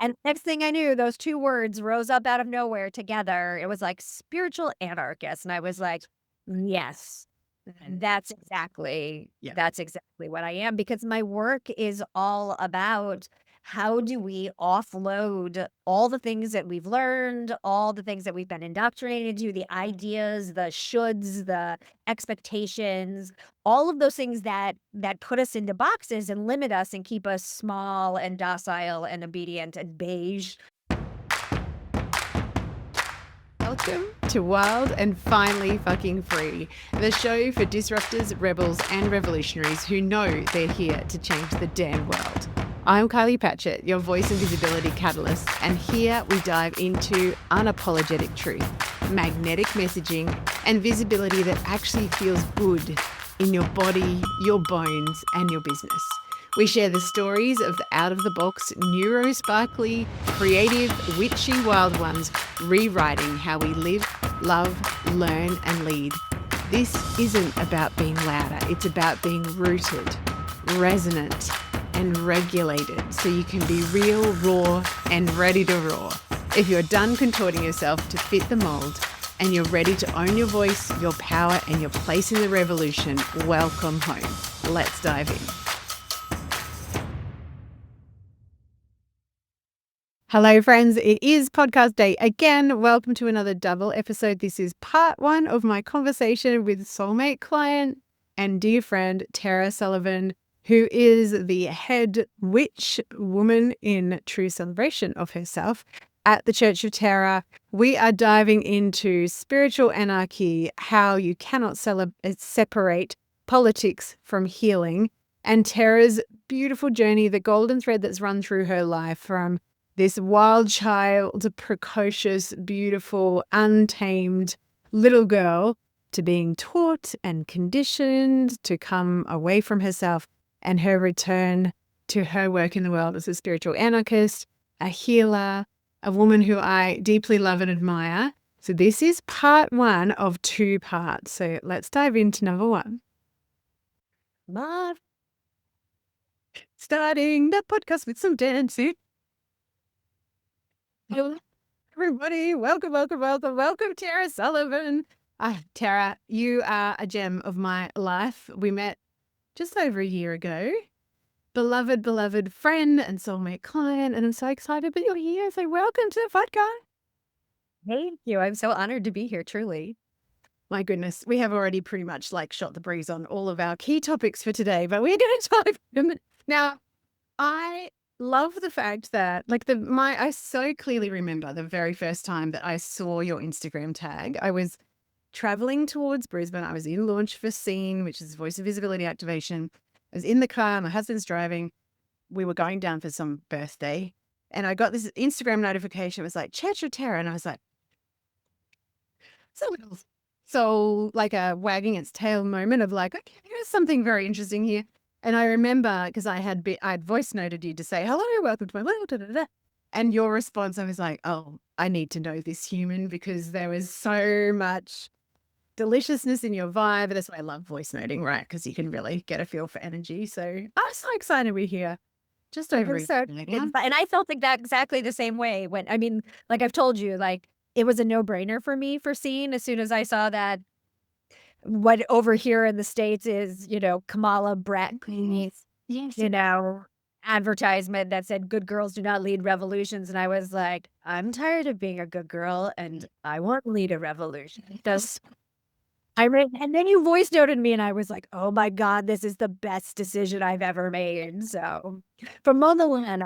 And next thing I knew, those 2 words rose up out of nowhere together. It was like spiritual anarchist, and I was like, "Yes, Yeah. that's exactly what I am," because my work is all about how do we offload all the things that we've learned, all the things that we've been indoctrinated to, the ideas, the shoulds, the expectations, all of those things that put us into boxes and limit us and keep us small and docile and obedient and beige. Welcome to Wild and Finally Fucking Free, the show for disruptors, rebels, and revolutionaries who know they're here to change the damn world. I'm Kylie Patchett, your voice and visibility catalyst, and here we dive into unapologetic truth, magnetic messaging, and visibility that actually feels good in your body, your bones, and your business. We share the stories of the out-of-the-box, neuro-sparkly, creative, witchy wild ones rewriting how we live, love, learn, and lead. This isn't about being louder. It's about being rooted, resonant, and regulated so you can be real, raw, and ready to roar. If you're done contorting yourself to fit the mold and you're ready to own your voice, your power, and your place in the revolution, welcome home. Let's dive in. Hello, friends. It is podcast day again. Welcome to another double episode. This is part 1 of my conversation with soulmate client and dear friend, Tara Sullivan, who is the head witch woman in true celebration of herself at the Church of Tara. We are diving into spiritual anarchy, how you cannot separate politics from healing, and Tara's beautiful journey, the golden thread that's run through her life from this wild child, precocious, beautiful, untamed little girl to being taught and conditioned to come away from herself, and her return to her work in the world as a spiritual anarchist, a healer, a woman who I deeply love and admire. So this is part 1 of 2 parts. So let's dive into number 1. Love. Starting the podcast with some dancing. Hello, everybody. Welcome, welcome, welcome, welcome, Tara Sullivan. Tara, you are a gem of my life. We met just over a year ago. Beloved, beloved friend and soulmate client. And I'm so excited that you're here. So welcome to the podcast. Thank you. I'm so honored to be here, truly. My goodness, we have already pretty much shot the breeze on all of our key topics for today, but we're going to dive in. Now, I love the fact that I so clearly remember the very first time that I saw your Instagram tag. I was traveling towards Brisbane. I was in launch for Scene, which is voice of visibility activation. I was in the car, my husband's driving. We were going down for some birthday, and I got this Instagram notification. It was like, Church of Terror. And I was like, so like a wagging its tail moment of like, okay, here's something very interesting here. And I remember because I'd voice noted you to say, hello, welcome to my world. Da, da, da. And your response, I was like, oh, I need to know this human because there was so much deliciousness in your vibe. That's why I love voice noting, right? Because you can really get a feel for energy. So I'm so excited we're here. Just over a So minute. and I felt like that exactly the same way when like I've told you, like, it was a no-brainer for me for Scene as soon as I saw that what over here in the States is, Kamala Brat Queen's, Yes. advertisement that said, "Good girls do not lead revolutions," and I was like, "I'm tired of being a good girl, and I want to lead a revolution." And then you voice noted me, and I was like, "Oh my god, this is the best decision I've ever made." So, from Motherland,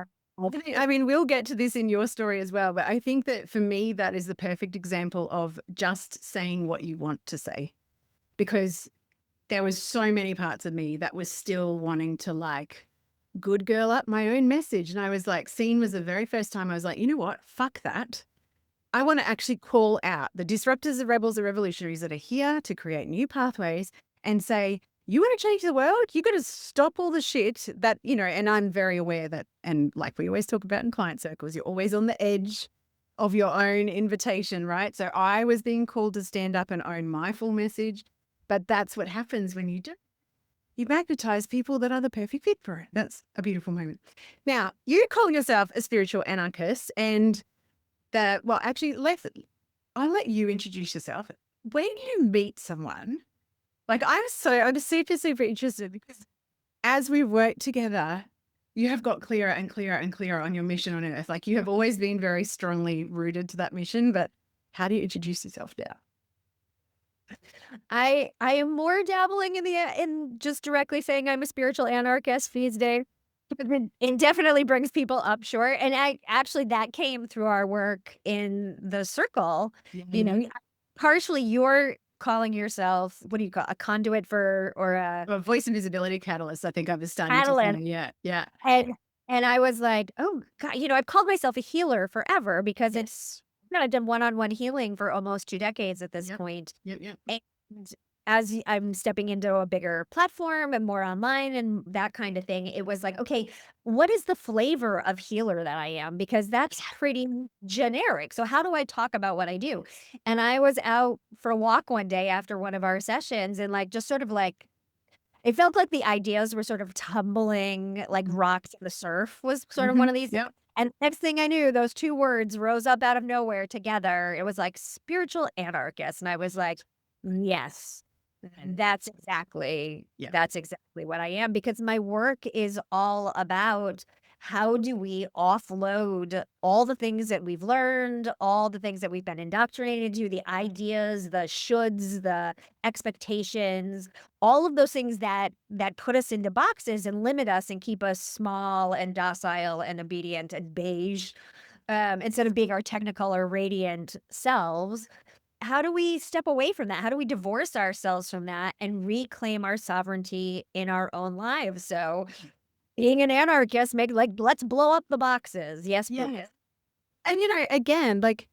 I mean, we'll get to this in your story as well, but I think that for me, that is the perfect example of just saying what you want to say, because there was so many parts of me that was still wanting to good girl up my own message. And I was like, Scene was the very first time I was like, you know what? Fuck that. I want to actually call out the disruptors, the rebels, the revolutionaries that are here to create new pathways and say, you want to change the world? You got to stop all the shit that, and I'm very aware that, and like we always talk about in client circles, you're always on the edge of your own invitation, right? So I was being called to stand up and own my full message, but that's what happens when you do. you magnetize people that are the perfect fit for it. That's a beautiful moment. Now, you call yourself a spiritual anarchist, and well, actually, I'll let you introduce yourself. When you meet someone, like I'm super, super interested because as we work together, you have got clearer and clearer and clearer on your mission on earth. Like you have always been very strongly rooted to that mission, but how do you introduce yourself now? I am more dabbling in in just directly saying I'm a spiritual anarchist these days. It definitely brings people up short, and I actually that came through our work in the circle. You know, Mhm. partially you're calling yourself what do you call a conduit for or a Well, voice and visibility catalyst, I think I was starting to say. catalyst, Yeah. Yeah. and I was like, oh God, I've called myself a healer forever because Yes. I've done one-on-one healing for almost 2 decades at this Yep. point. Yep. Yep. And I'm stepping into a bigger platform and more online and that kind of thing, it was like, okay, what is the flavor of healer that I am? Because that's pretty generic. So how do I talk about what I do? And I was out for a walk one day after one of our sessions and like just sort of like it felt like the ideas were sort of tumbling like rocks in the surf was sort of one of Mhm. these. Yep. And next thing I knew, those 2 words rose up out of nowhere together. It was like spiritual anarchist. And I was like, yes, Yep. that's exactly what I am because my work is all about how do we offload all the things that we've learned, all the things that we've been indoctrinated to, the ideas, the shoulds, the expectations, all of those things that put us into boxes and limit us and keep us small and docile and obedient and beige, instead of being our technicolor radiant selves. How do we step away from that? How do we divorce ourselves from that and reclaim our sovereignty in our own lives? So being an anarchist, make like let's blow up the boxes. Yes, Yeah. please. And, again, like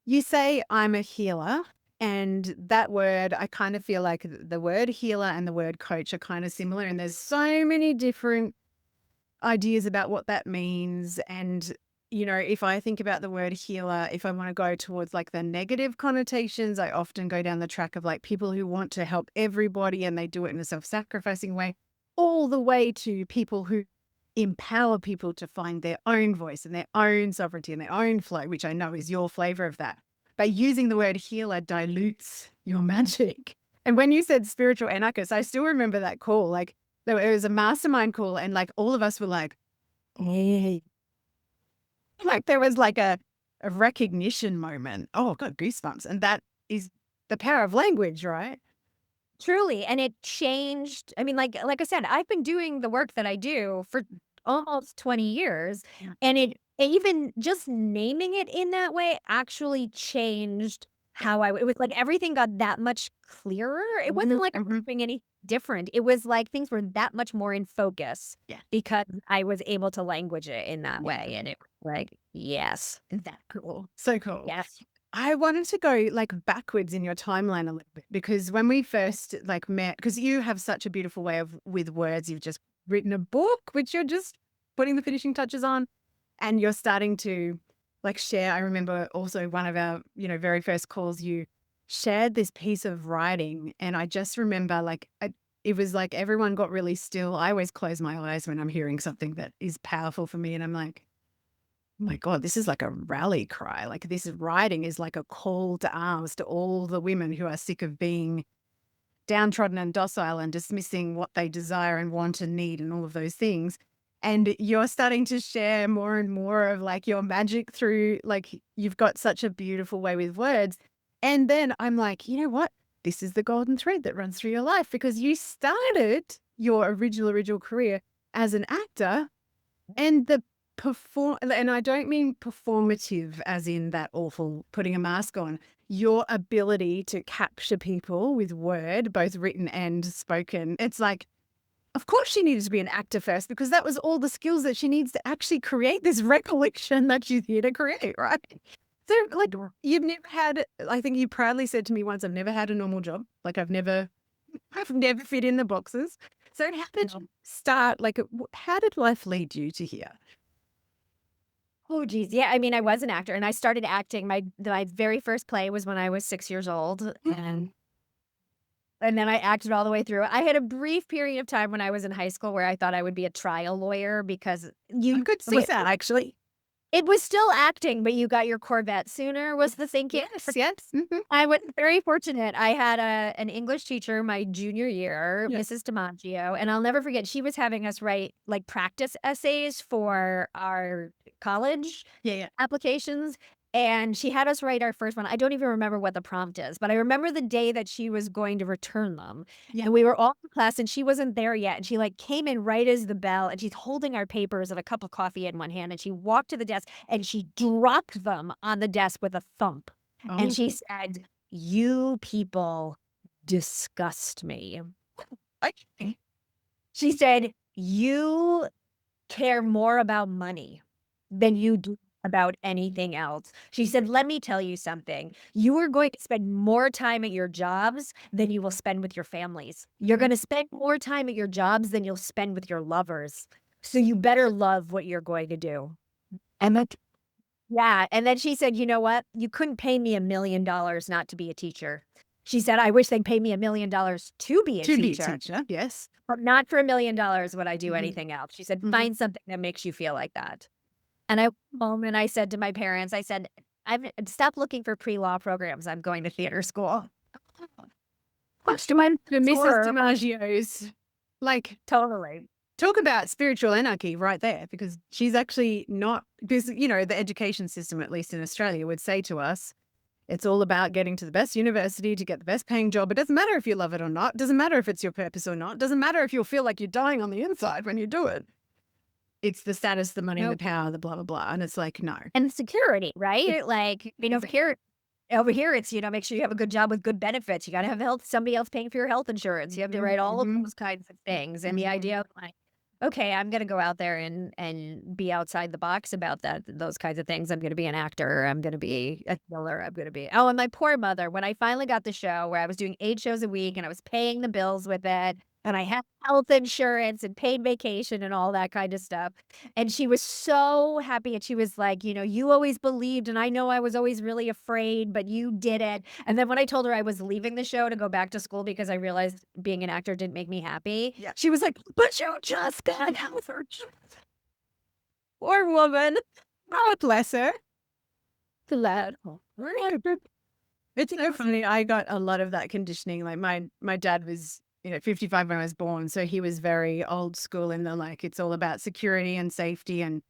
you say, I'm a healer. And that word, I kind of feel like the word healer and the word coach are kind of similar. And there's so many different ideas about what that means. And, if I think about the word healer, if I want to go towards like the negative connotations, I often go down the track of like people who want to help everybody and they do it in a self sacrificing way, all the way to people who empower people to find their own voice and their own sovereignty and their own flow, which I know is your flavor of that. But using the word healer dilutes your magic. And when you said spiritual anarchist, I still remember that call. Like, it was a mastermind call, and like all of us were like, "Hey," like there was like a recognition moment. Oh, I've got goosebumps, and that is the power of language, right? Truly, and it changed. I mean, like I said, I've been doing the work that I do for almost 20 years, Yeah. and it even just naming it in that way actually changed how it was like everything got that much clearer. It wasn't Mhm, like I was mhm. doing any different. It was like things were that much more in focus Yeah, because I was able to language it in that yeah, way, and it was like, yes, that cool, so cool. yes. I wanted to go like backwards in your timeline a little bit because when we first like met, because you have such a beautiful way of with words, you've just written a book, which you're just putting the finishing touches on, and you're starting to like share. I remember also one of our, very first calls, you shared this piece of writing, and I just remember it was like everyone got really still. I always close my eyes when I'm hearing something that is powerful for me, and I'm like, oh my God, this is like a rally cry. Like this writing is like a call to arms to all the women who are sick of being downtrodden and docile and dismissing what they desire and want and need and all of those things. And you're starting to share more and more of like your magic through, like, you've got such a beautiful way with words. And then I'm like, you know what? This is the golden thread that runs through your life because you started your original career as an actor and and I don't mean performative as in that awful putting a mask on. Your ability to capture people with word, both written and spoken. It's like, of course she needed to be an actor first because that was all the skills that she needs to actually create this recollection that she's here to create, right? So like you've never had, I think you proudly said to me once, I've never had a normal job. Like I've never fit in the boxes. So how did you start? Like, how did life lead you to here? Oh, geez. Yeah, I mean, I was an actor, and I started acting my very first play was when I was 6 years old, and And then I acted all the way through. I had a brief period of time when I was in high school where I thought I would be a trial lawyer because I you could see that actually. it was still acting, but you got your Corvette sooner was the thinking. Yes, yes. Mhm. I was very fortunate. I had an English teacher my junior year, Yeah. Mrs. DiMaggio, and I'll never forget, she was having us write, like, practice essays for our college Yeah, yeah. applications, and she had us write our first one. I don't even remember what the prompt is, but I remember the day that she was going to return them, Yeah. and we were all in class, and she wasn't there yet, and she, like, came in right as the bell, and she's holding our papers and a cup of coffee in one hand, and she walked to the desk, and she dropped them on the desk with a thump, and Oh, she said, "You people disgust me." okay. She said, "You care more about money than you do about anything else." She said, "Let me tell you something. You are going to spend more time at your jobs than you will spend with your families. You're gonna spend more time at your jobs than you'll spend with your lovers. So you better love what you're going to do." And that Yeah, and then she said, "You know what? You couldn't pay me $1,000,000 not to be a teacher." She said, "I wish they'd pay me $1,000,000 to be a to be a teacher, teacher, yes. but not for $1,000,000 would I do Mhm, anything else." She said, mhm. "Find something that makes you feel like that." And I went home and I said to my parents, I said, "I've stop looking for pre-law programs. I'm going to theater school." Much to my The Mrs. horror. DiMaggio's, like, Totally. talk about spiritual anarchy right there, because she's actually not, because, the education system, at least in Australia, would say to us, it's all about getting to the best university to get the best paying job. It doesn't matter if you love it or not. It doesn't matter if it's your purpose or not. It doesn't matter if you'll feel like you're dying on the inside when you do it. It's the status, the money, the Nope. power, the blah, blah, blah. And it's like, no. And security, right? Like, I mean, over here, it's, make sure you have a good job with good benefits. You gotta have health somebody else paying for your health insurance. You have to Mhm, write all of mhm, those kinds of things, and the mhm. idea of, like, "Okay, I'm gonna go out there and be outside the box about those kinds of things. I'm gonna be an actor, I'm gonna be a killer, I'm gonna be." Oh, and my poor mother, when I finally got the show where I was doing 8 shows a week and I was paying the bills with it, and I had health insurance and paid vacation and all that kind of stuff, and she was so happy, and she was like, "You always believed, and I know I was always really afraid, but you did it." And then when I told her I was leaving the show to go back to school because I realized being an actor didn't make me happy, Yeah. she was like, "But you just got health insurance." Poor woman. God bless her. Glad. It's so funny. I got a lot of that conditioning. Like my dad was, 55 when I was born. So he was very old school in the, like, it's all about security and safety. And,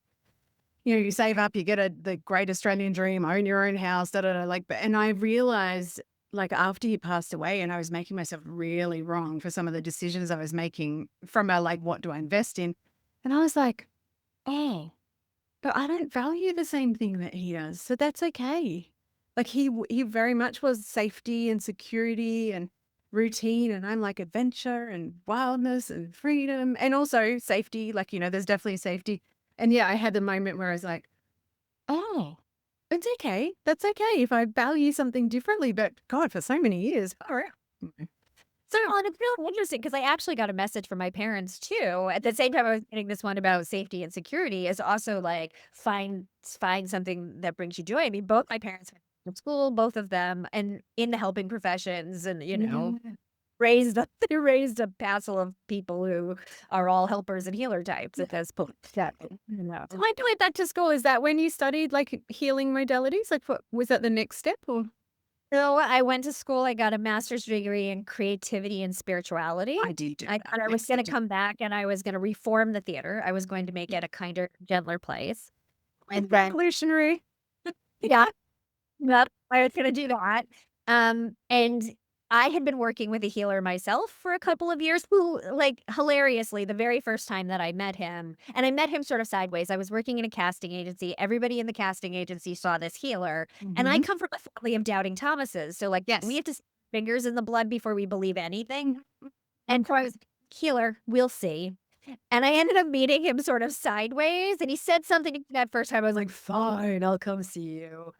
you save up, you get the great Australian dream, own your own house, da, da, da. Like, and I realized, like, after he passed away, and I was making myself really wrong for some of the decisions I was making from a, like, what do I invest in? And I was like, oh, but I don't value the same thing that he does, so that's okay. Like, he very much was safety and security and routine, and I'm like adventure and wildness and freedom and also safety, like, there's definitely safety. And yeah, I had the moment where I was like, "Oh, it's okay. That's okay if I value something differently," but God, for so many years, alright. Well, and it's really interesting because I actually got a message from my parents too. At the same time I was getting this one about safety and security is also like find something that brings you joy. I mean, both my parents went to school, both of them, and in the helping professions and, Yeah. they raised a passel of people who are all helpers and healer types at this point. Yeah, So I went back to school. Is that when you studied, like, healing modalities? Like, what was that the next step or? So I went to school, I got a master's degree in creativity and spirituality. I did do I that. thought I was Yes, I gonna did. come back and I was gonna reform the theater. I was going to make it a kinder, gentler place. And then Revolutionary. yeah, yep, I was gonna do that. And I had been working with a healer myself for a couple of years who, like, hilariously, the very first time that I met him and I met him sort of sideways. I was working in a casting agency. Everybody in the casting agency saw this healer, and I Mhm. come from a family of doubting Thomases. So, like, we Yes. have to see fingers in the blood before we believe anything. Mhm. And so I was, "Healer, we'll see." And I ended up meeting him sort of sideways, and he said something to me that first time. I was like, "Fine, I'll come see you."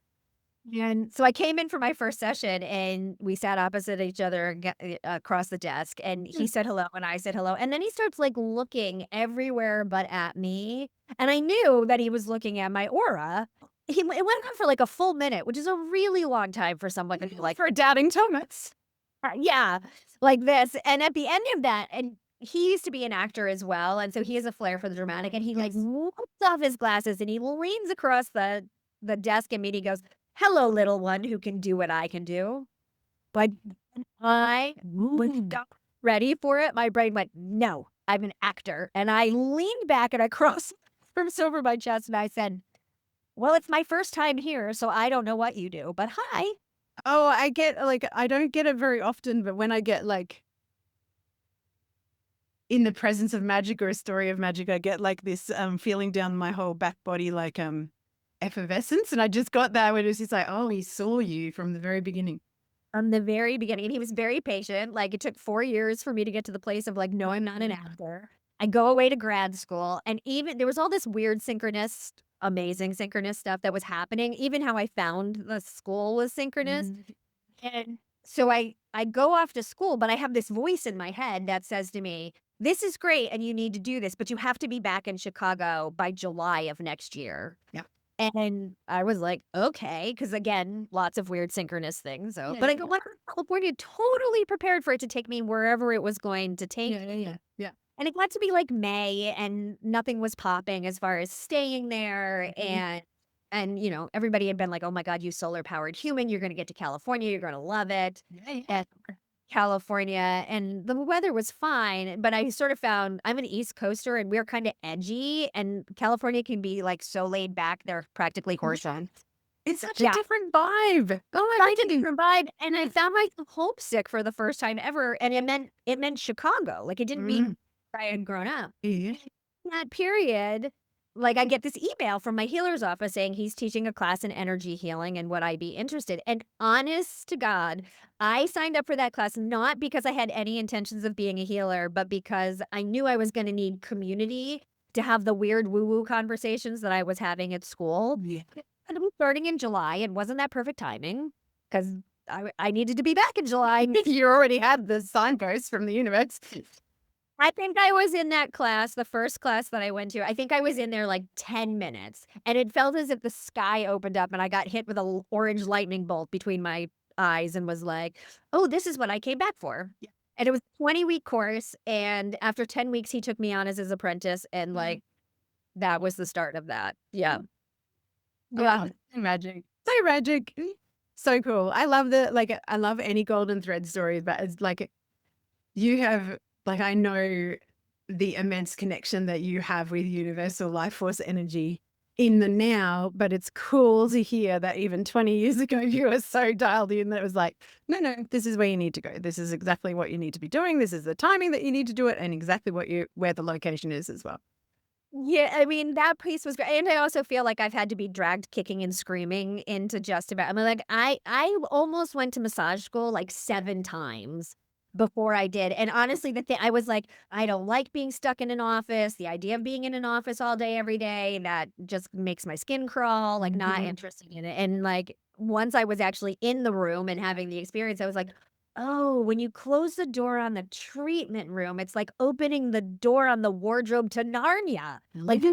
And so I came in for my first session and we sat opposite each other across the desk and he Mm. said hello and I said hello. And then he starts like looking everywhere but at me. And I knew that he was looking at my aura. It went on for like a full minute, which is a really long time for someone to be like, For doubting Thomas. Yeah, like this, and at the end of that and he used to be an actor as well, and so he has a flair for the dramatic, and he, like, Yes. lifts off his glasses, and he leans across the desk at me, and he goes, "Hello, little one who can do what I can do." But I was not ready for it. My brain went, "No, I'm an actor." And I leaned back and I crossed arms over my chest and I said, "Well, it's my first time here, so I don't know what you do, but hi." Oh, I get like I don't get it very often, but when I get like in the presence of magic or a story of magic, I get like this feeling down my whole back body, like effervescence. And I just got that when it was just like, oh, he saw you from the very beginning. From the very beginning, and he was very patient, like, it took 4 years for me to get to the place of, like, "No, I'm not an actor." I go away to grad school, and even there was all this weird synchronous amazing synchronous stuff that was happening, even how I found the school was synchronous, Mhm. and so I go off to school, but I have this voice in my head that says to me, "This is great, and you need to do this, but you have to be back in Chicago by July of next year." Yeah. And I was like, "Okay," because again, lots of weird synchronous things, so Yeah. but I go went to California totally prepared for it to take me wherever it was going to take Yeah. Yeah. Yeah. Yeah. and it got to be, like, May, and nothing was popping as far as staying there, Mhm. you know, everybody had been like, "Oh my god, you solar-powered human, you're gonna get to California, you're gonna love it." Yeah. Yeah. And California, and the weather was fine, but I sort of found I'm an East Coaster, and we're kinda edgy, and California can be, like, so laid back, they're practically horseshoes. It's such a Yeah, different vibe. Oh my such a goodness. different vibe, and I found myself homesick for the first time ever, and it meant Chicago, like, it didn't mean Mm. where I had grown up. Yeah. In that period, like, I get this email from my healer's office saying he's teaching a class in energy healing and would I be interested? And honest to God, I signed up for that class not because I had any intentions of being a healer, but because I knew I was gonna need community to have the weird woo-woo conversations that I was having at school. Yeah. And it was starting in July, and wasn't that perfect timing? 'Cause I needed to be back in July. You already had the signpost from the universe. I think I was in that class, the first class that I went to, I think I was in there, like, 10 minutes, and it felt as if the sky opened up and I got hit with a l orange lightning bolt between my eyes and was like, "Oh, this is what I came back for." Yeah. And it was a 20-week course, and after 10 weeks, he took me on as his apprentice, and, Mhm. like, that was the start of that. Yeah. Yeah. Oh, so magic. So magic. So cool. I love I love any golden thread stories, but it's like you have like I know the immense connection that you have with universal life force energy in the now, but it's cool to hear that even 20 years ago you were so dialed in that it was like, no, no, this is where you need to go. This is exactly what you need to be doing. This is the timing that you need to do it and exactly where the location is as well. Yeah, I mean, that piece was great, and I also feel like I've had to be dragged kicking and screaming into just about I mean, like, I almost went to massage school, like, 7 times before I did, and honestly, the thing I was like, "I don't like being stuck in an office, the idea of being in an office all day, every day, that just makes my skin crawl, like, not Mhm. interested in it," and, like, once I was actually in the room and having the experience, I was like, "Oh, when you close the door on the treatment room, it's like opening the door on the wardrobe to Narnia." Like, you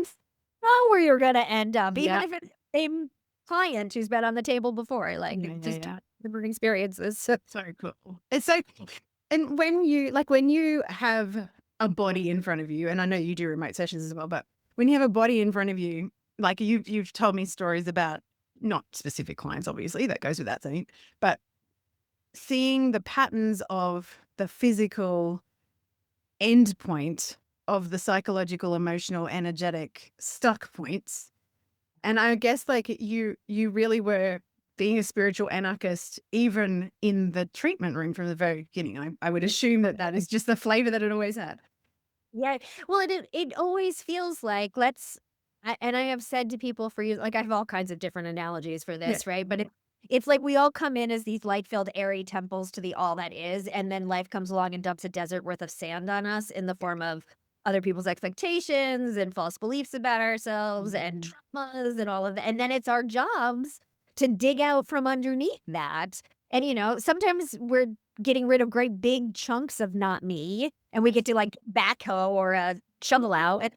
know where you're gonna end up, even Yeah. if it's the same client who's been on the table before, like, Yeah, yeah, just yeah. different experiences, so So cool. It's so cool. And when you have a body in front of you, and I know you do remote sessions as well, but when you have a body in front of you, like you've told me stories about not specific clients, obviously, that goes without saying, but seeing the patterns of the physical endpoint of the psychological, emotional, energetic stuck points. And I guess like you really were being a spiritual anarchist even in the treatment room from the very beginning. I would assume that that is just the flavor that it always had. yeah, well, it always feels like and I have said to people for years like, I have all kinds of different analogies for Yeah. this, right? But it's like we all come in as these light-filled, airy temples to the all that is, and then life comes along and dumps a desert worth of sand on us in the form of other people's expectations and false beliefs about ourselves and Mhm. traumas and all of that, and then it's our jobs to dig out from underneath that, and, you know, sometimes we're getting rid of great big chunks of not me, and we get to, like, backhoe or, shovel out and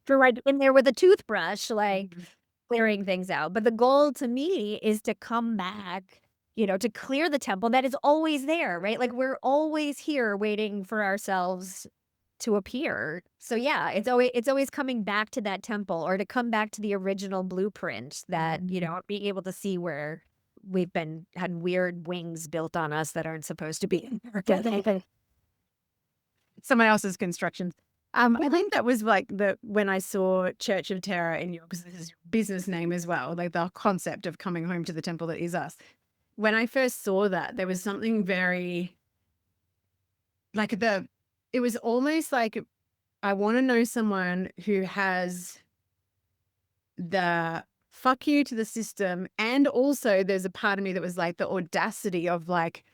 we're right in there with a toothbrush, like, Mhm. clearing things out, but the goal to me is to come back, to clear the temple that is always there, right? Like, we're always here waiting for ourselves to appear. So, yeah, it's always coming back to that temple or to come back to the original blueprint that, being able to see where we've had weird wings built on us that aren't supposed to be. Someone else's construction. I think that was like when I saw Church of Terra in your, because this is your business name as well, like the concept of coming home to the temple that is us. When I first saw that, there was something very like it was almost like I want to know someone who has the fuck you to the system. And also there's a part of me that was like the audacity of like,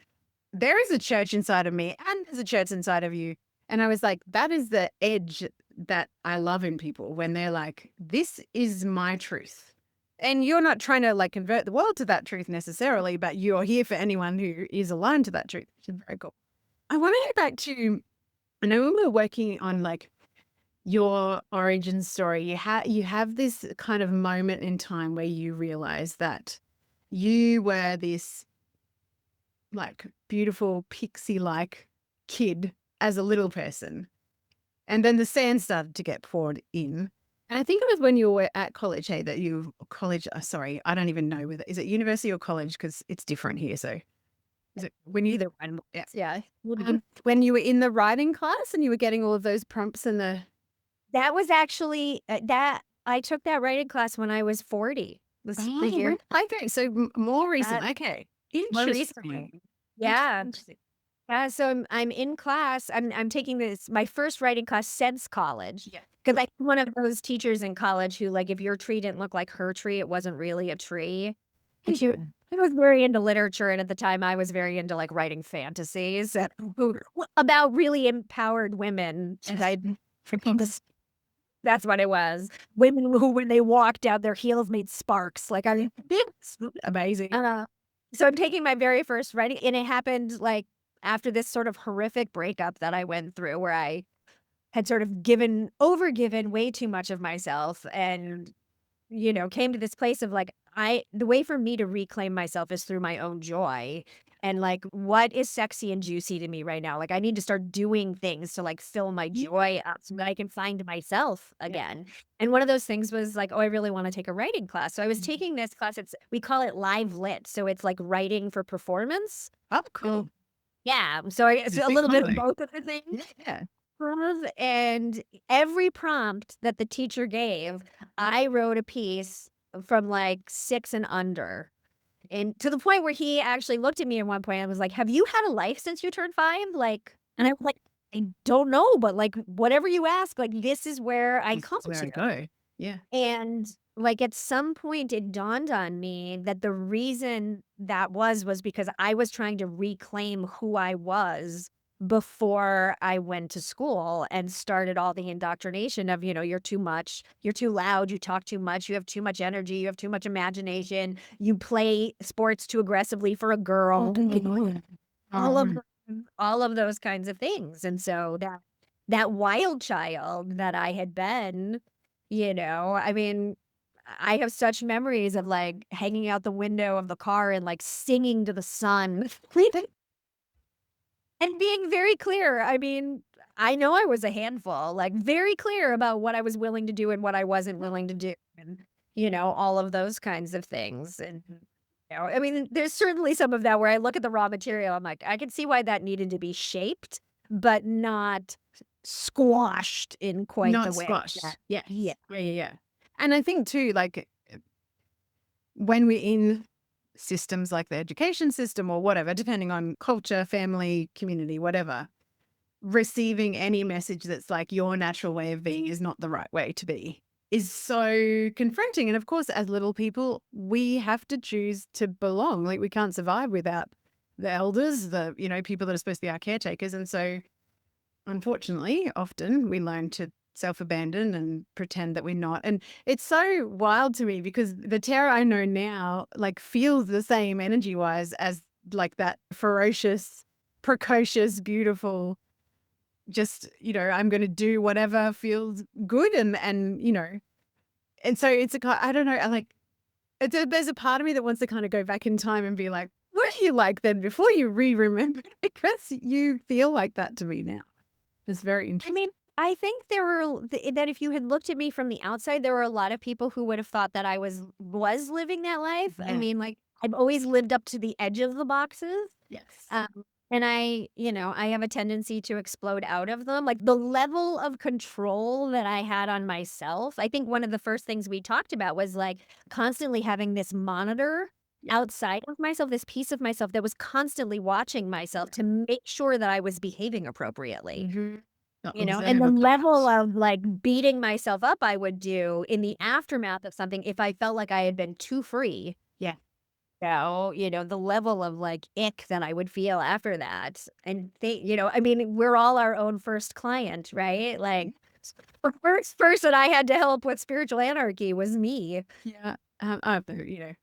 there is a church inside of me and there's a church inside of you. And I was like, that is the edge that I love in people when they're like, this is my truth. And you're not trying to like convert the world to that truth necessarily, but you're here for anyone who is aligned to that truth, which is very cool. I want to go back to, I know when we were working on like your origin story, you have this kind of moment in time where you realize that you were this like beautiful pixie-like kid as a little person. And then the sand started to get poured in. And I think it was when you were at college, hey, that you college, sorry, I don't even know whether, is it university or college? Because it's different here. So is it when you, Either one. yeah. When you were in the writing class and you were getting all of those prompts and That was actually that I took that writing class when I was 40. Was the year okay. So more recent. Okay. more Interesting. recently. Yeah. Interesting. Yeah, so I'm in class. I'm taking my first writing class since college. Yeah. Because I'm one of those teachers in college who, like, if your tree didn't look like her tree, it wasn't really a tree. And I was very into literature, and at the time I was very into like writing fantasies about really empowered women. And I that's what it was. Women who, when they walked out, their heels made sparks. Like, I it's Amazing. so I'm taking my very first writing, and it happened like after this sort of horrific breakup that I went through, where I had sort of overgiven way too much of myself, and came to this place of like, the way for me to reclaim myself is through my own joy. And like, what is sexy and juicy to me right now? Like, I need to start doing things to like fill my joy up so that I can find myself again. And one of those things was like, oh, I really want to take a writing class. So I was taking this class. We call it live lit. So it's like writing for performance. Oh, cool. Yeah. So it's a little bit of both of the things. Yeah. And every prompt that the teacher gave, I wrote a piece from like 6 and under. And to the point where he actually looked at me at one point and was like, "Have you had a life since you turned 5?" Like, and I was like, "I don't know, but like whatever you ask, like this is where I come Where I to." go. Yeah. And like at some point it dawned on me that the reason that was because I was trying to reclaim who I was before I went to school and started all the indoctrination of, you're too much, you're too loud, you talk too much, you have too much energy, you have too much imagination, you play sports too aggressively for a girl, all of all of those kinds of things. And so that wild child that I had been, I mean, I have such memories of like hanging out the window of the car and like singing to the sun. And being very clear. I mean, I know I was a handful, like very clear about what I was willing to do and what I wasn't willing to do, and all of those kinds of things. And I mean, there's certainly some of that where I look at the raw material, I'm like, I can see why that needed to be shaped, but not squashed in quite Not the way. squashed. Yeah. Yeah. And I think too, like when we're in systems like the education system or whatever, depending on culture, family, community, whatever, receiving any message that's like your natural way of being is not the right way to be is so confronting. And of course, as little people, we have to choose to belong. Like we can't survive without the elders, the, people that are supposed to be our caretakers. And so unfortunately, often we learn to self-abandon and pretend that we're not. And it's so wild to me because the Tara I know now like feels the same energy-wise as like that ferocious, precocious, beautiful, just, I'm going to do whatever feels good. And so it's I don't know, I like, there's a part of me that wants to kind of go back in time and be like, woo, were you like then before you remembered? Because you feel like that to me now. It's very I interesting. mean, I think there were that if you had looked at me from the outside, there were a lot of people who would have thought that I was living that life. I Yeah. mean, like, I've always lived up to the edge of the boxes. Yes. And I have a tendency to explode out of them. Like the level of control that I had on myself. I think one of the first things we talked about was like constantly having this monitor Yeah. outside of myself, this piece of myself that was constantly watching myself to make sure that I was behaving appropriately. Mm-hmm. And the Observer level perhaps. of like beating myself up I would do in the aftermath of something if I felt like I had been too free. Yeah. The level of, like, ick that I would feel after that, and I mean, we're all our own first client, right? Like, the first person I had to help with spiritual anarchy was me. Yeah.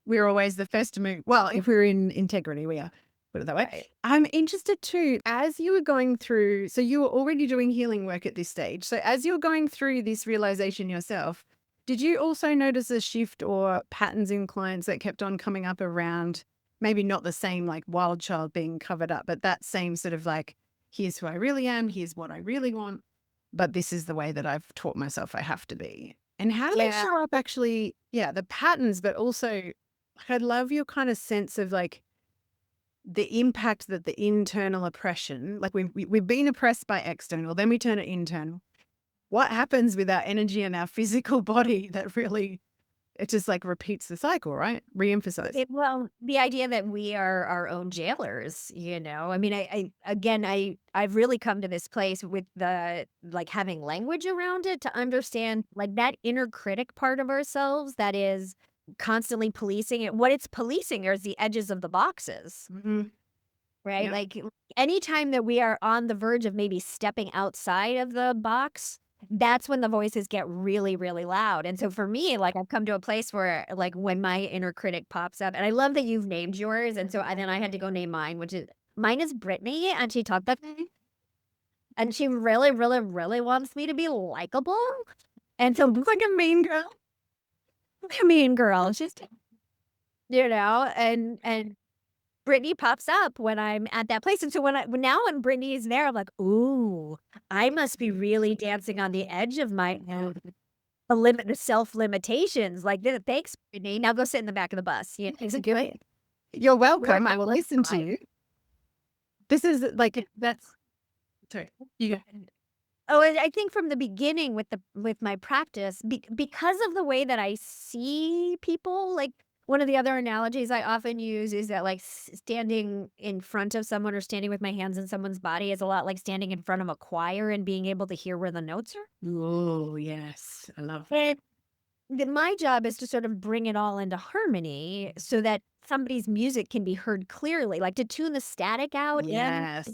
We're always the first to move. Well, if we're in integrity, we are. Put it that way. Right. I'm interested too, as you were going through, so you were already doing healing work at this stage. So as you're going through this realization yourself, did you also notice a shift or patterns in clients that kept on coming up around maybe not the same like wild child being covered up, but that same sort of like, here's who I really am, here's what I really want, but this is the way that I've taught myself I have to be. And how do they Yeah. show up actually? Yeah, the patterns, but also I love your kind of sense of like the impact that the internal oppression, like we've been oppressed by external, then we turn it internal. What happens with our energy and our physical body that really, it just like repeats the cycle, right? Reemphasize. The idea that we are our own jailers. I mean, I've really come to this place with the like, having language around it to understand, like, that inner critic part of ourselves that is constantly policing it. What it's policing is the edges of the boxes. Hmm. Right? Yeah. Like, anytime that we are on the verge of maybe stepping outside of the box, that's when the voices get really, really loud, and so for me, like, I've come to a place where, like, when my inner critic pops up and I love that you've named yours, and so then I had to go name mine, which is mine is Brittany, and she talked that to me, and she really, really, really wants me to be likable, and so It's like a mean girl. I mean, girl, she's and Brittany pops up when I'm at that place, and so when Brittany is there, I'm like, "Ooh, I must be really dancing on the edge of my own self-limitations, like, th thanks, Brittany, now go sit in the back of the bus." Is it good? You're You're welcome. I will listen to fine. you. This is like, that's, sorry. You go. Oh, and I think from the beginning with my practice, because of the way that I see people, like, one of the other analogies I often use is that, like, standing in front of someone or standing with my hands in someone's body is a lot like standing in front of a choir and being able to hear where the notes are. Oh, yes. I love that. And my job is to sort of bring it all into harmony so that somebody's music can be heard clearly, like to tune the static out and Yes.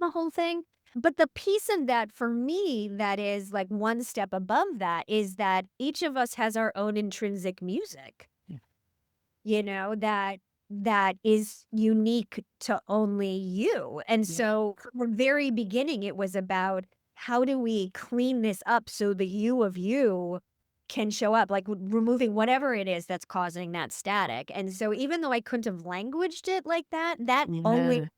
the whole thing. But the piece of that for me that is like one step above that is that each of us has our own intrinsic music, Yeah. that is unique to only you. And Yeah. so from the very beginning, it was about how do we clean this up so the you of you can show up, like removing whatever it is that's causing that static. And so even though I couldn't have languaged it like that, that only Yeah.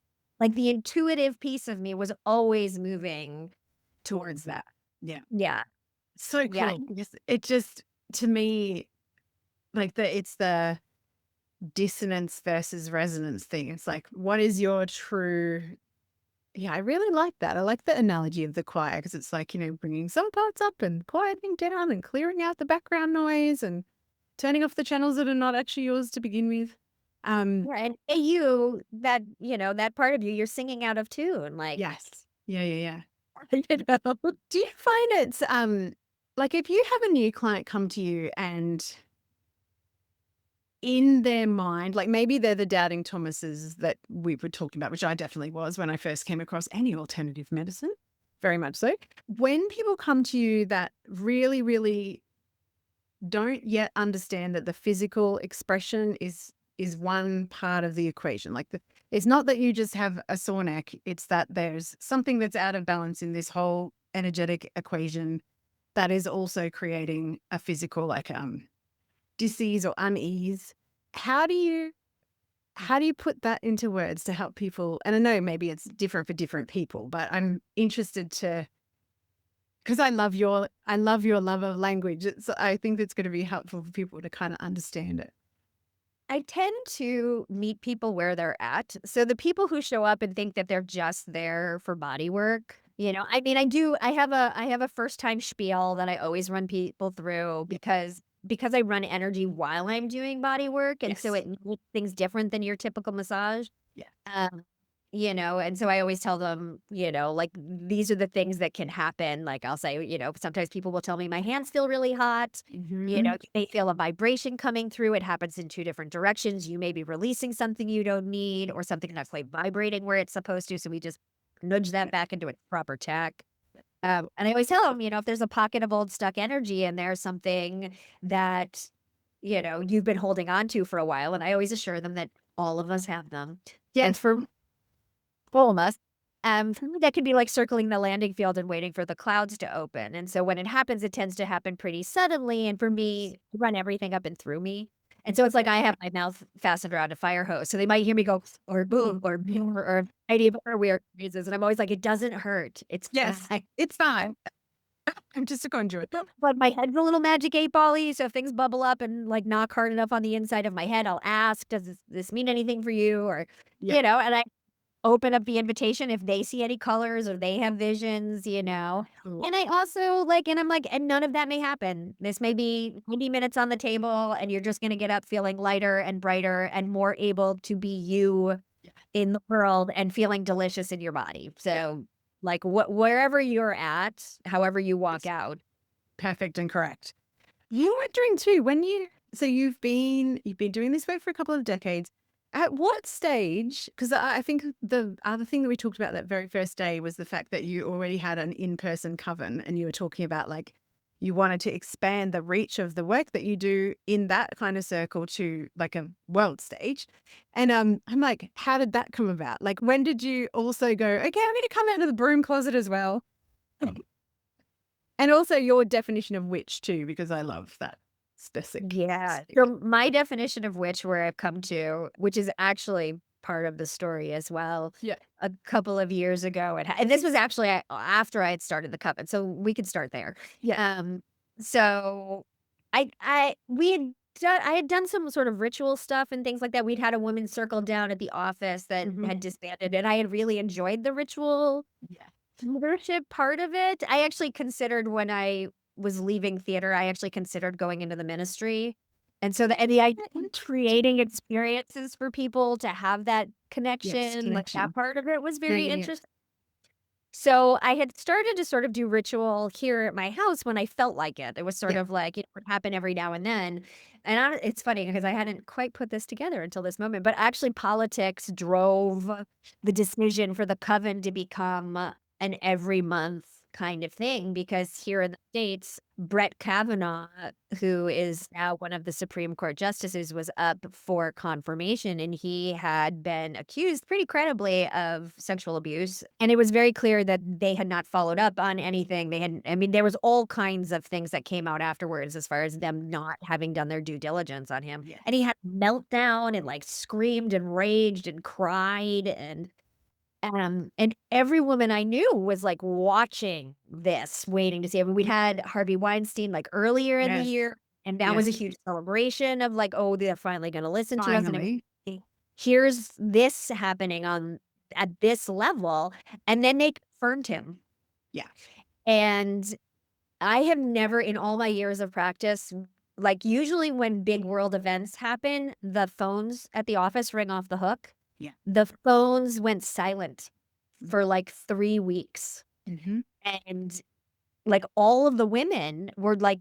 like the intuitive piece of me was always moving Towards towards that. that. Yeah. Yeah. So Yeah. cool. Yes. It just, to me, like it's the dissonance versus resonance thing. It's like, what is your true? Yeah, I really like that. I like the analogy of the choir because it's like, bringing some parts up and quieting down and clearing out the background noise and turning off the channels that are not actually yours to begin with. Yeah. And you, that part of you, you're singing out of tune. Like, Yes. Yeah, yeah, you know? do you find it's like if you have a new client come to you and in their mind, like maybe they're the doubting Thomases that we were talking about, which I definitely was when I first came across any alternative medicine, very much so. When people come to you that really, really don't yet understand that the physical expression is one part of the equation. Like it's not that you just have a sore neck, it's that there's something that's out of balance in this whole energetic equation that is also creating a physical like disease or unease. How do you how do you put that into words to help people? And I know maybe it's different for different people, but I'm interested to, because I love your love of language. I think it's going to be helpful for people to kind of understand it. I tend to meet people where they're at. So the people who show up and think that they're just there for body work, I mean, I have a first time spiel that I always run people through Yeah. because I run energy while I'm doing body work, and so Yes. it makes things different than your typical massage. Yeah. Um, and so I always tell them, like, these are the things that can happen. Like, I'll say, sometimes people will tell me my hands feel really hot. Hmm. You may feel a vibration coming through. It happens in two different directions. You may be releasing something you don't need, or something not quite vibrating where it's supposed to. So we just nudge that back into its proper tack. And I always tell them, if there's a pocket of old stuck energy and there's something that, you've been holding on to for a while. And I always assure them that all of us have them. Yeah. And for full of us. For me, that could be like circling the landing field and waiting for the clouds to open. And so when it happens, it tends to happen pretty suddenly. And for me, run everything up and through me. And so it's like I have my mouth fastened around a fire hose. So they might hear me go, or boom, or boom, or idea or weird phrases. And I'm always like, it doesn't hurt. It's Yes. fine. It's fine. I'm just a conduit. But my head's a little magic 8 ball-y. So if things bubble up and like knock hard enough on the inside of my head, I'll ask, does this mean anything for you? Or, Yeah. and I open up the invitation if they see any colors or they have visions. Cool. And I also and I'm like, and none of that may happen. This may be 90 minutes on the table and you're just gonna get up feeling lighter and brighter and more able to be you Yeah. in the world and feeling delicious in your body. So like wherever you're at, however you walk It's out. perfect and correct. You were wondering too, so you've been doing this work for a couple of decades. At what stage? Because I think the other thing that we talked about that very first day was the fact that you already had an in-person coven, and you were talking about like you wanted to expand the reach of the work that you do in that kind of circle to like a world stage. And I'm like, how did that come about? Like, when did you also go, okay, I'm going to come out of the broom closet as well? And also your definition of witch too, because I love that Yeah. specific. So my definition of where I've come to, which is actually part of the story as well, Yeah. a couple of years ago, and this was actually after I had started the coven, so we could start there. Yeah. So I had done some sort of ritual stuff and things like that. We'd had a women's circle down at the office that Mhm. had disbanded, and I had really enjoyed the ritual Yeah. leadership part of it. I actually considered when I was leaving theater, I actually considered going into the ministry. And so the idea of creating experiences for people to have that Yes. connection, like that Connection. part of it was Yeah. very Yeah. Yeah. interesting. So I had started to sort of do ritual here at my house when I felt like it. It was sort Yeah. of like it would happen every now and then. And it's funny because I hadn't quite put this together until this moment, but actually politics drove the decision for the coven to become an every month kind of thing because here in the States, Brett Kavanaugh, who is now one of the Supreme Court justices, was up for confirmation and he had been accused pretty credibly of sexual abuse. And it was very clear that they had not followed up on anything. I mean, there was all kinds of things that came out afterwards as far as them not having done their due diligence on him. Yeah. And he had a meltdown and like screamed and raged and cried and every woman I knew was, like, watching this, waiting to see. I mean, we'd had Harvey Weinstein, like, earlier in the Yes. year, and that was a Yes. huge celebration of, like, "Oh, they're finally gonna listen to us," and Finally. here's this happening at this level, and then they confirmed him. Yeah. And I have never in all my years of practice like, usually when big world events happen, the phones at the office ring off the hook. Yeah. The phones went silent for, like, 3 weeks, Hmm. and, like, all of the women were, like,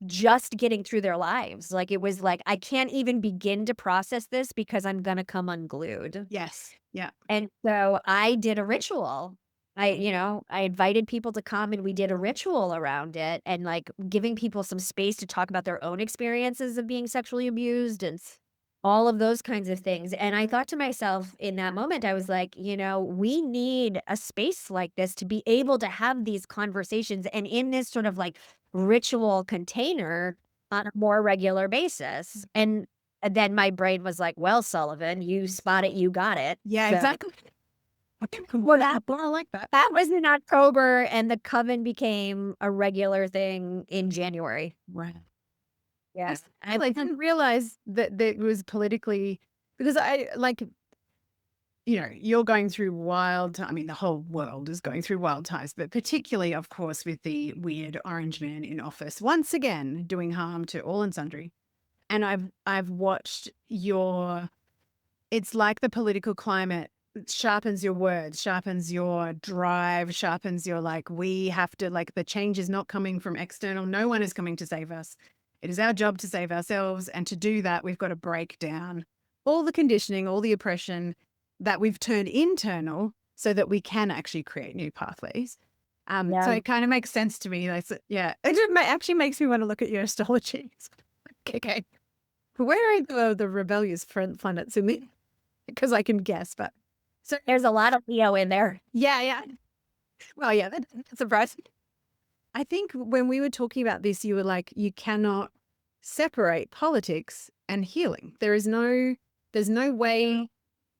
just getting through their lives. Like, it was like, "I can't even begin to process this because I'm gonna come unglued." Yes. Yeah. And so I did a ritual. I invited people to come and we did a ritual around it and like giving people some space to talk about their own experiences of being sexually abused and all of those kinds of things. And I thought to myself in that moment, I was like, we need a space like this to be able to have these conversations and in this sort of like ritual container on a more regular basis. And And then my brain was like, "Well, Sullivan, you spot it, you got it." Yeah, So exactly. well, that Well, I like that. that was in October, and the coven became a regular thing in January. Wow. Yeah. I like, didn't realize that it was politically because I like, you're going through I mean, the whole world is going through wild times, but particularly, of course, with the weird orange man in office, once again, doing harm to all and sundry. And I've watched it's like the political climate sharpens your words, sharpens your drive, sharpens your like, we have to, like, the change is not coming from external. No one is coming to save us. It is our job to save ourselves. And to do that, we've got to break down all the conditioning, all the oppression that we've turned internal so that we can actually create new pathways. So Yeah. it kind of makes sense to me. Like, yeah, it just actually makes me want to look at your astrology. Okay. Where are the rebellious planets in the because I can guess, but so There's a lot of Leo in there. yeah, yeah. Well, yeah, that's surprising. I think when we were talking about this, you were like, you cannot separate politics and healing. There's no way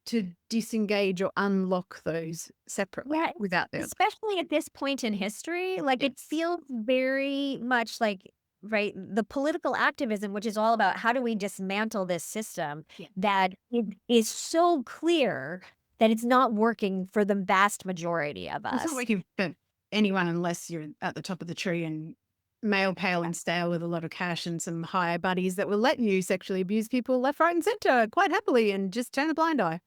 to disengage or unlock those separately Yeah, without the other. especially at this point in history, like, it Yes. feels very much like, right, the political activism, which is all about how do we dismantle this system, Yeah. that it is so clear that it's not working for the vast majority of It's not us. working for anyone unless you're at the top of the tree and male, pale, and stale with a lot of cash and some higher buddies that will let you sexually abuse people left, right, and center quite happily and just turn a blind eye.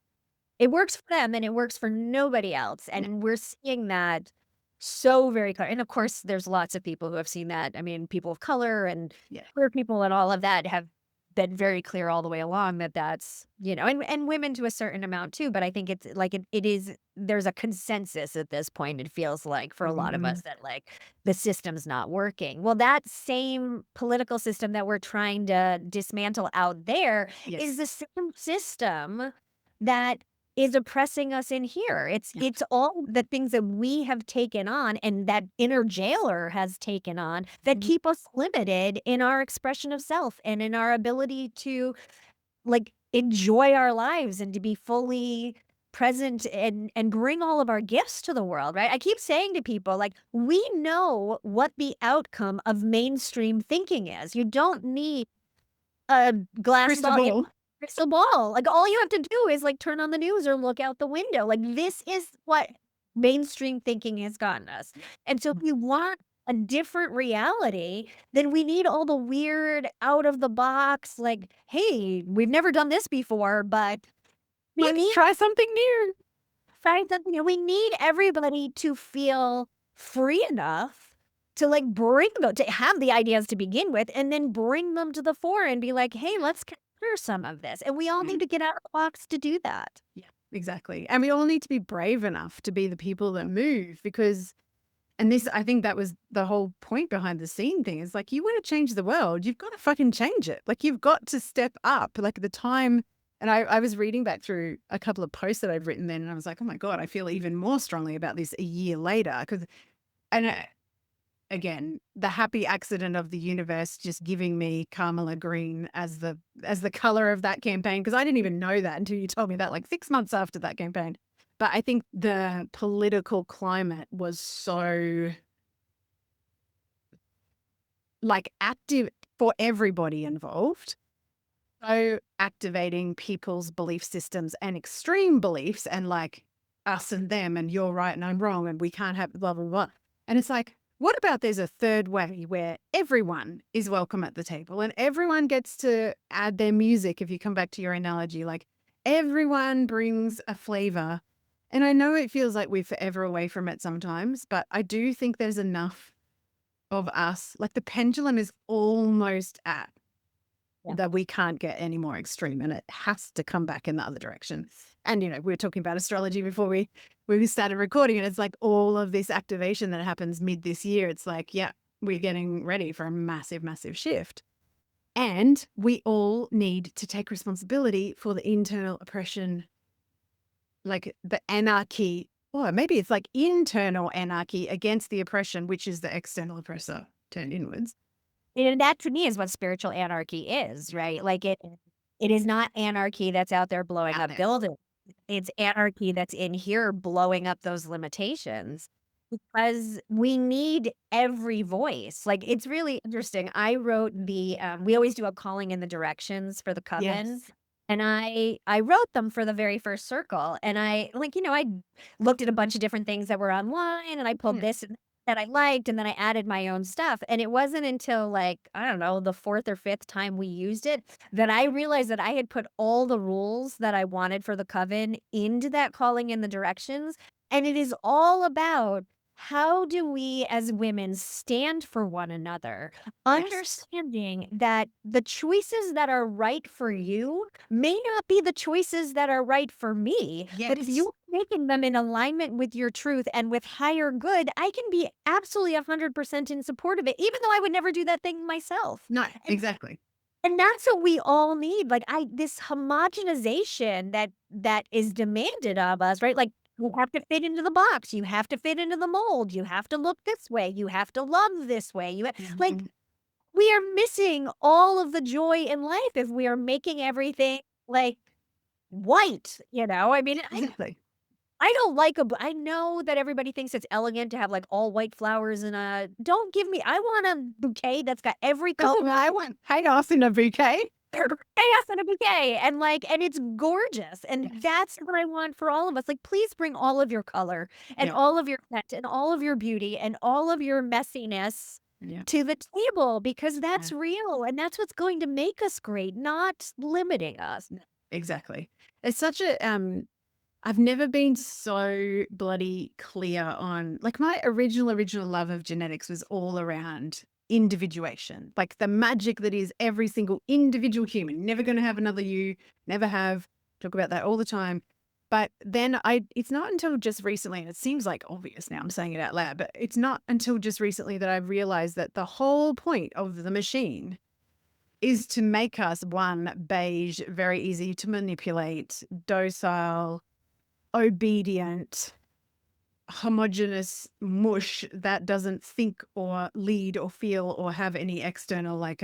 It works for them and it works for nobody else, Yeah. and we're seeing that so very clear, and of course, there's lots of people who have seen that. I mean, people of color and Yeah. queer people and all of that have been very clear all the way along that that's, and women to a certain amount too, but I think it's like it is there's a consensus at this point, it feels like, for a lot of us Mhm. that, like, the system's not working. Well, that same political system that we're trying to dismantle out there is Yes. the same system that is oppressing us in here. Yeah. It's all the things that we have taken on and that inner jailer has taken on that Mhm. keep us limited in our expression of self and in our ability to, like, enjoy our lives and to be fully present and bring all of our gifts to the world, right? I keep saying to people, like, we know what the outcome of mainstream thinking is. You don't need a glass Crystal ball, ball. crystal ball. Like, all you have to do is, like, turn on the news or look out the window. Like, this is what mainstream thinking has gotten us. And so if we want a different reality, then we need all the weird out of the box, like, "Hey, we've never done this before, but we Let's need try something new. find something we need everybody to feel free enough to, like, bring them to have the ideas to begin with, and then bring them to the fore and be like, "Hey, let's consider some of this." And we all need Mhm. to get out of the box to do that. Yeah, exactly. And we all need to be brave enough to be the people that move because and this I think that was the whole point behind the scene thing is like you want to change the world, you've got to fucking change it. Like you've got to step up. Like the time and I was reading back through a couple of posts that I'd written then and I was like, oh my God, I feel even more strongly about this a year later. Because and again, the happy accident of the universe just giving me Kamala Green as the color of that campaign because I didn't even know that until you told me that like 6 months after that campaign. But I think the political climate was so like active for everybody involved. So activating people's belief systems and extreme beliefs and like us and them and you're right and I'm wrong and we can't have blah, blah, blah. And it's like, what about there's a third way where everyone is welcome at the table and everyone gets to add their music? If you come back to your analogy, like everyone brings a flavor. And I know it feels like we're forever away from it sometimes, but I do think there's enough of us, like the pendulum is almost at Yeah. that we can't get any more extreme and it has to come back in the other direction. And, we were talking about astrology before we started recording and it's like all of this activation that happens mid this year. It's like, yeah, we're getting ready for a massive, massive shift. And we all need to take responsibility for the internal oppression, like the anarchy, or maybe it's like internal anarchy against the oppression, which is the external oppressor turned inwards. And that to me is what spiritual anarchy is, right? Like, It is not anarchy that's out there blowing out up there. buildings. It's anarchy that's in here blowing up those limitations because we need every voice. Like, it's really interesting. I wrote we always do a calling in the directions for the coven. Yes. And I wrote them for the very first circle. And I looked at a bunch of different things that were online and I pulled Mm. this and that I liked, and then I added my own stuff. And it wasn't until like, I don't know, the fourth or fifth time we used it that I realized that I had put all the rules that I wanted for the coven into that calling in the directions. And it is all about how do we as women stand for one another, Yes. understanding that the choices that are right for you may not be the choices that are right for me. But if Yes. you're making them in alignment with your truth and with higher good, I can be absolutely 100% in support of it, even though I would never do that thing myself. No, And exactly. and that's what we all need. Like, this homogenization that is demanded of us, right? Like, you have to fit into the box, you have to fit into the mold, you have to look this way, you have to love this way, like, Mhm. we are missing all of the joy in life if we are making everything, like, white, you know? I mean, Exactly. I don't like a b I know that everybody thinks it's elegant to have, like, all white flowers and, don't give me I want a bouquet that's got every That's color what I want. Chaos in a bouquet. chaos in a bouquet, and it's gorgeous, and Yes. that's what I want for all of us. Like, please bring all of your color, and Yeah. all of your scent, and all of your beauty, and all of your messiness Yeah. to the table, because Yeah. that's real, and that's what's going to make us great, not limiting us. Exactly. It's such a I've never been so bloody clear on like my original love of genetics was all around individuation. Like the magic that is every single individual human. Never going to have another you, never have. Talk about that all the time. But then it's not until just recently, and it seems like obvious now, I'm saying it out loud, but it's not until just recently that I realized that the whole point of the machine is to make us one beige, very easy to manipulate, docile, obedient, homogenous mush that doesn't think or lead or feel or have any external, like,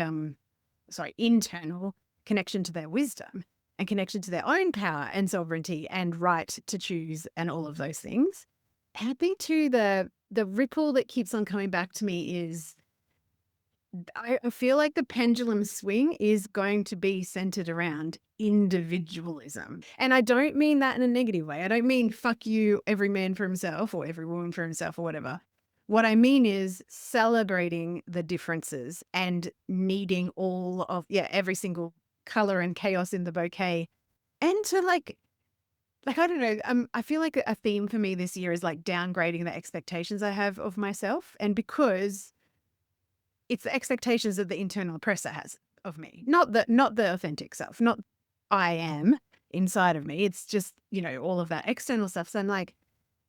internal connection to their wisdom and connection to their own power and sovereignty and right to choose and all of those things. And I think too, the ripple that keeps on coming back to me is I feel like the pendulum swing is going to be centered around individualism. And I don't mean that in a negative way. I don't mean fuck you, every man for himself or every woman for himself or whatever. What I mean is celebrating the differences and needing all of, yeah, every single color and chaos in the bouquet. And to I don't know, I feel like a theme for me this year is like downgrading the expectations I have of myself. And because it's the expectations that the internal oppressor has of me, not the authentic self, not I am inside of me. It's just, all of that external stuff. So I'm like,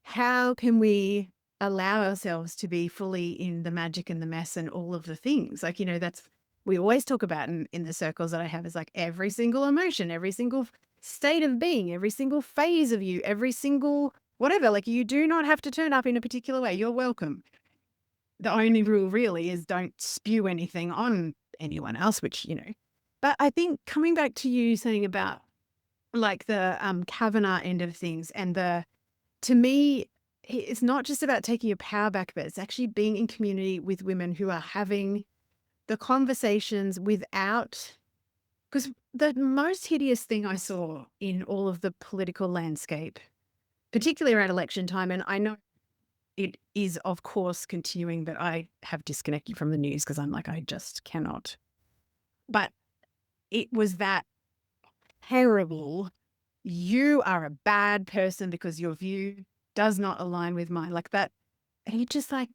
how can we allow ourselves to be fully in the magic and the mess and all of the things? Like, that's we always talk about in the circles that I have is like every single emotion, every single state of being, every single phase of you, every single whatever. Like you do not have to turn up in a particular way. You're welcome. The only rule really is don't spew anything on anyone else, which. But I think coming back to you saying about like the Kavanaugh end of things and to me, it's not just about taking your power back, but it's actually being in community with women who are having the conversations without, because the most hideous thing I saw in all of the political landscape, particularly around election time, and I know it is, of course, continuing, but I have disconnected from the news because I'm like, I just cannot. But it was that terrible. You are a bad person because your view does not align with mine, like that. And you're just like,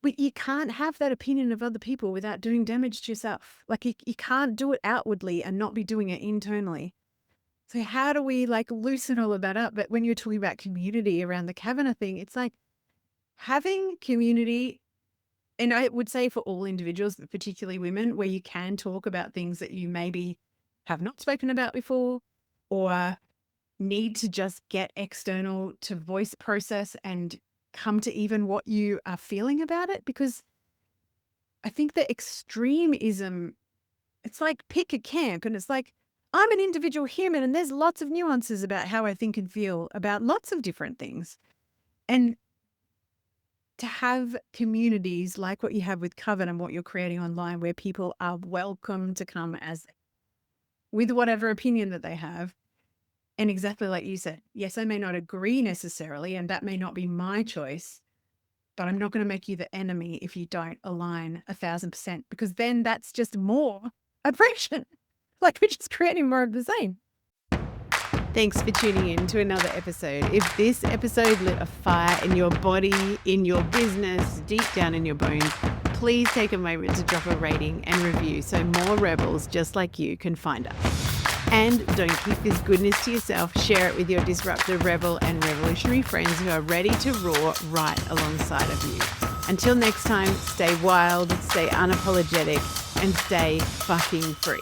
but you can't have that opinion of other people without doing damage to yourself. Like you can't do it outwardly and not be doing it internally. So how do we like loosen all of that up? But when you're talking about community around the Kavanaugh thing, it's like having community. And I would say for all individuals, but particularly women, where you can talk about things that you maybe have not spoken about before or need to just get external to voice process and come to even what you are feeling about it. Because I think the extremism, it's like pick a camp and it's like, I'm an individual human and there's lots of nuances about how I think and feel about lots of different things. And to have communities like what you have with Coven and what you're creating online, where people are welcome to come as with whatever opinion that they have. And exactly like you said, yes, I may not agree necessarily, and that may not be my choice, but I'm not going to make you the enemy if you don't align 1,000%, because then that's just more oppression. Like we're just creating more of the same. Thanks for tuning in to another episode. If this episode lit a fire in your body, in your business, deep down in your bones, please take a moment to drop a rating and review so more rebels just like you can find us. And don't keep this goodness to yourself. Share it with your disruptive rebel and revolutionary friends who are ready to roar right alongside of you. Until next time, stay wild, stay unapologetic, and stay fucking free.